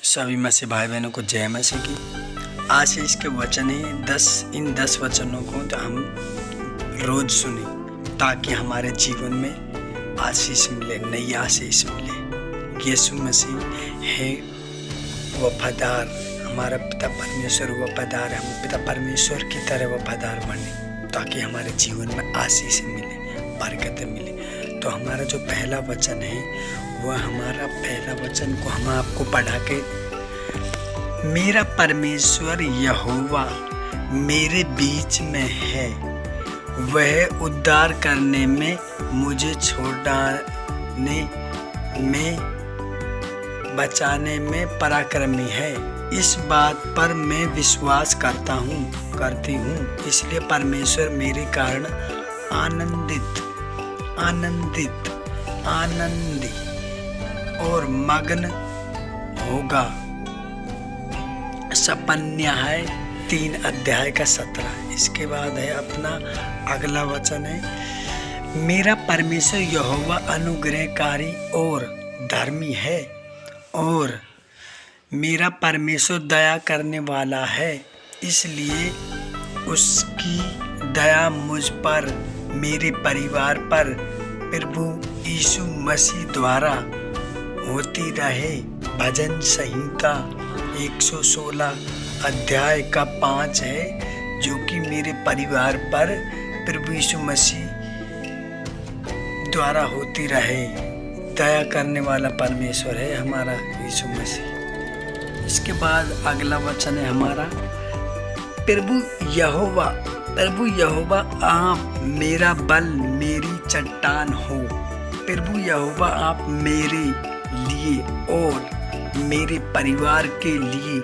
सभी मसीह भाई बहनों को जय मसीह की। आशीष के वचन है इन 10 वचनों को हम रोज सुने ताकि हमारे जीवन में आशीष मिले, नई आशीष मिले। यीशु मसीह है वफादार, हमारा पिता परमेश्वर वफादार है। हम पिता परमेश्वर की तरह वफादार बने ताकि हमारे जीवन में आशीष मिले, बरकत मिले। तो हमारा जो पहला वचन है वह हमारा पहला वचन को हम आपको पढ़ा के, मेरा परमेश्वर यहोवा मेरे बीच में है, वह उद्धार करने में, मुझे छुड़ाने में, बचाने में पराक्रमी है। इस बात पर मैं विश्वास करती हूँ। इसलिए परमेश्वर मेरे कारण आनंदी और मग्न होगा। सपन्याय 3 अध्याय का 17। इसके बाद है अपना अगला वचन है, मेरा परमेश्वर यहोवा अनुग्रहकारी और धर्मी है, और मेरा परमेश्वर दया करने वाला है। इसलिए उसकी दया मुझ पर, मेरे परिवार पर प्रभु यीशु मसीह द्वारा होती रहे। भजन संहिता 116 अध्याय का 5 है, जो कि मेरे परिवार पर प्रभु यीशु मसीह द्वारा होती रहे। दया करने वाला परमेश्वर है हमारा यीशु मसीह। इसके बाद अगला वचन है हमारा, प्रभु यहोवा आप मेरा बल, मेरी चट्टान हो। प्रभु यहोवा आप मेरे लिए और मेरे परिवार के लिए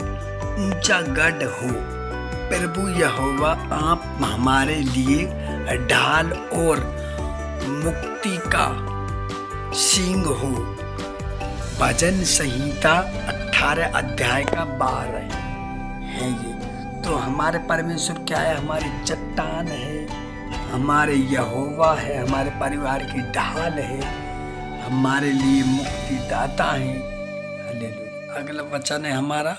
ऊंचा गढ़ हो। प्रभु यहोवा आप हमारे लिए ढाल और मुक्ति का सींग हो। भजन संहिता 18 अध्याय का 12 है ये। तो हमारे परमेश्वर क्या है? हमारी चट्टान है, हमारे यहोवा है, हमारे परिवार की ढाल है, हमारे लिए मुक्ति दाता है। हालेलुया। अगला वचन है हमारा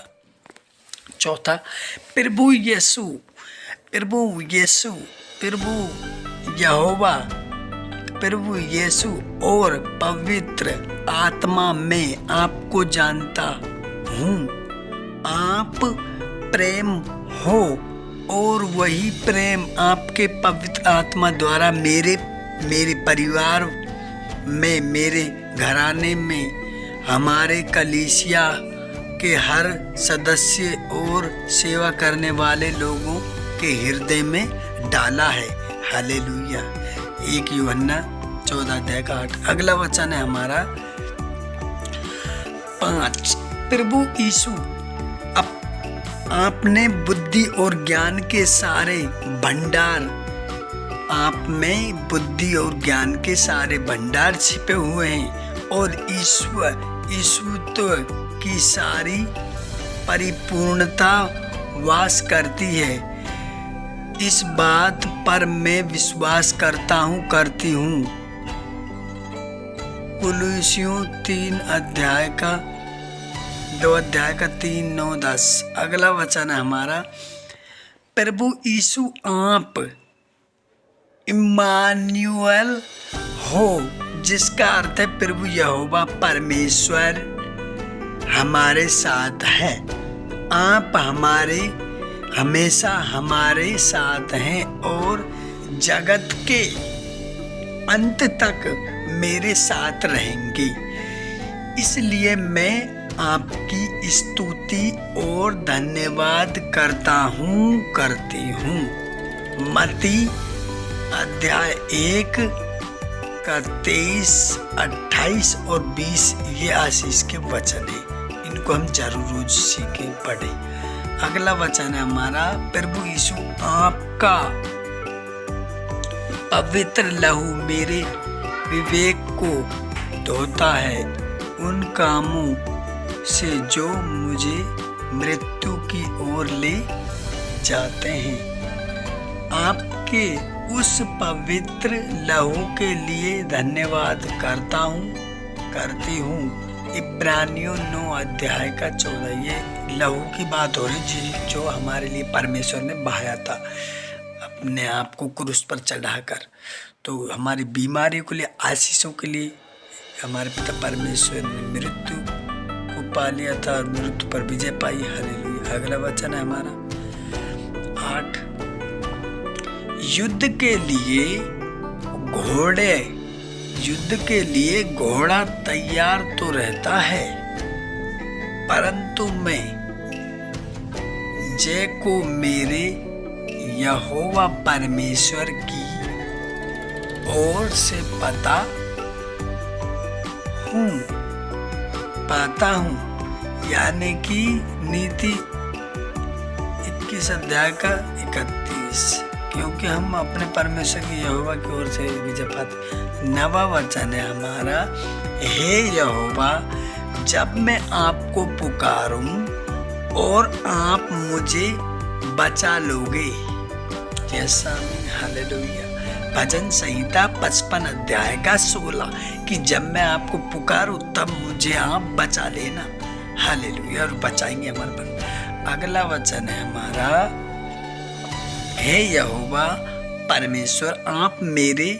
चौथा, प्रभु यीशु और पवित्र आत्मा में आपको जानता हूँ। आप प्रेम हो और वही प्रेम आपके पवित्र आत्मा द्वारा मेरे परिवार में, मेरे घराने में, हमारे कलीसिया के हर सदस्य और सेवा करने वाले लोगों के हृदय में डाला है। हालेलुया। 1 यूहन्ना 14 अध्याय का 8। अगला वचन है हमारा 5, प्रभु यीशु आपने बुद्धि और ज्ञान के सारे भंडार, आप में बुद्धि और ज्ञान के सारे भंडार छिपे हुए हैं, और ईश्वरत्व की सारी परिपूर्णता वास करती है। इस बात पर मैं विश्वास करती हूँ। कुलुस्सियों 3 अध्याय का 2 अध्याय का 3, 9, 10। अगला वचन है हमारा, प्रभु यीशु आप इम्मानुएल हो, जिसका अर्थ है प्रभु यहोवा परमेश्वर हमारे साथ है। आप हमेशा हमारे साथ हैं और जगत के अंत तक मेरे साथ रहेंगे। इसलिए मैं आपकी स्तुति और धन्यवाद करती हूँ। मत्ती अध्याय 1 का 23, 28 और 20 ये आशीष के वचन है। इनको हम जरूर रोज सीखें, पढ़ें। अगला वचन है हमारा, प्रभु यीशु आपका पवित्र लहू मेरे विवेक को धोता है, उन कामों से जो मुझे मृत्यु की ओर ले जाते हैं। आपके उस पवित्र लहू के लिए धन्यवाद करती हूँ। इब्रानियों 9 अध्याय का 14, ये लहू की बात हो रही जो हमारे लिए परमेश्वर ने बहाया था अपने आप को क्रूस पर चढ़ाकर। तो हमारी बीमारियों के लिए, आशीषों के लिए हमारे पिता परमेश्वर ने मृत्यु को पा लिया था और मृत्यु पर विजय पाई। हालेलुया। अगला वचन है हमारा 8, युद्ध के लिए घोड़ा तैयार तो रहता है, परंतु मैं जय को मेरे यहोवा परमेश्वर की ओर से पाता हूँ। यानी कि नीति 21 अध्याय का 31, क्योंकि हम अपने परमेश्वर की यहोवा की ओर से विजय पाते। 9वां वचन है हमारा, हे यहोवा, जब मैं आपको पुकारूं और आप मुझे बचा लोगे। यस आमीन। हालेलुया। भजन संहिता 55 अध्याय का 16, कि जब मैं आपको पुकारूं तब मुझे आप बचा लेना। हालेलुया। और बचाएंगे हमारे बन। अगला वचन है हमारा, हे यहोवा परमेश्वर, आप मेरे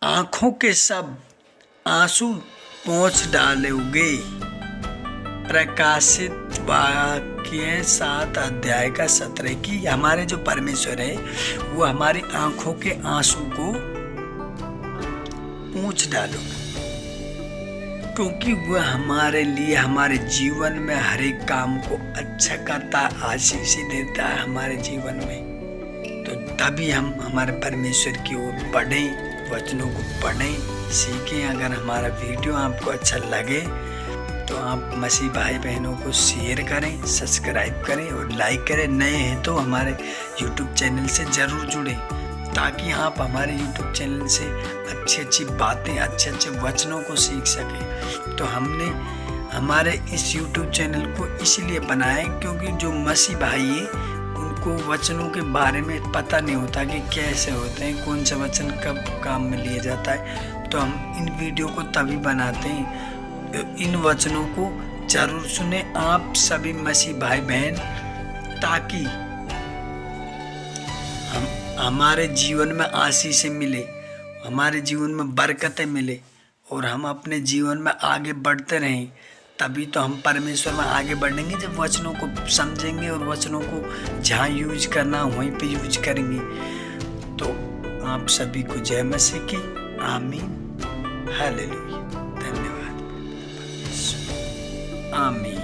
आंखों के सब आंसू पोंछ डालोगे। प्रकाशित वाक्य 7 अध्याय का 17, की हमारे जो परमेश्वर है वो हमारी आंखों के आंसू को पोंछ डालोगे, क्योंकि वह हमारे लिए, हमारे जीवन में हर एक काम को अच्छा करता, आशीष देता है हमारे जीवन में। तो तभी हम हमारे परमेश्वर की ओर बढ़ें, वचनों को पढ़ें, सीखें। अगर हमारा वीडियो आपको अच्छा लगे तो आप मसीह भाई बहनों को शेयर करें, सब्सक्राइब करें और लाइक करें। नए हैं तो हमारे YouTube चैनल से ज़रूर जुड़ें, ताकि आप हमारे YouTube चैनल से अच्छी बातें, अच्छे वचनों को सीख सकें। तो हमने हमारे इस YouTube चैनल को इसलिए बनाया क्योंकि जो मसीह भाई है उनको वचनों के बारे में पता नहीं होता कि कैसे होते हैं, कौन सा वचन कब काम में लिया जाता है। तो हम इन वीडियो को तभी बनाते हैं, इन वचनों को जरूर सुने आप सभी मसीह भाई बहन, ताकि हमारे जीवन में आशीष मिले, हमारे जीवन में बरकतें मिले और हम अपने जीवन में आगे बढ़ते रहें। तभी तो हम परमेश्वर में आगे बढ़ेंगे जब वचनों को समझेंगे और वचनों को जहाँ यूज करना वहीं पे यूज करेंगे। तो आप सभी को जय मसीह की। आमीन। हालेलुया। धन्यवाद। आमीन।